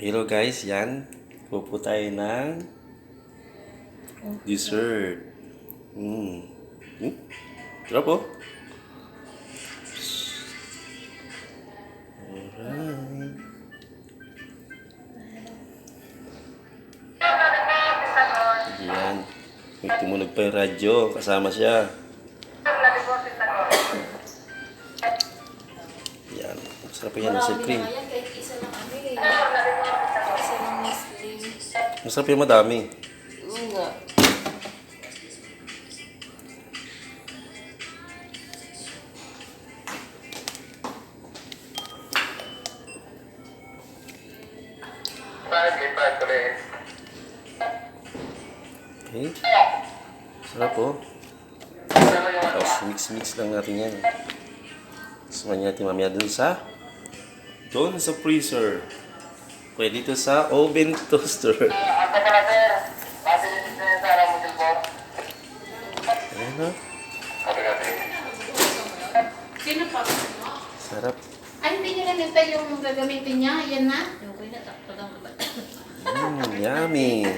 Hello guys, yan. Pupo tayo ng dessert. Sarap oh. Alright. Yan. May tumunog pa yung radyo. Kasama siya. Yan. Masarap yan yung Marami cream. na nga yan, kahit isa lang ano eh. Isa lang Nestle. Masarap yung madami. Oo nga. Okay. Sarap oh. Tapos mix-mix lang natin yan. Sumayin natin mamaya dun sa freezer. Pwede dito sa oven toaster. Ayan oh. Sino pa? Sarap. Ay, hindi niya na yung gagamitin niya. Yan na. Okay na. Takot ang Yummy.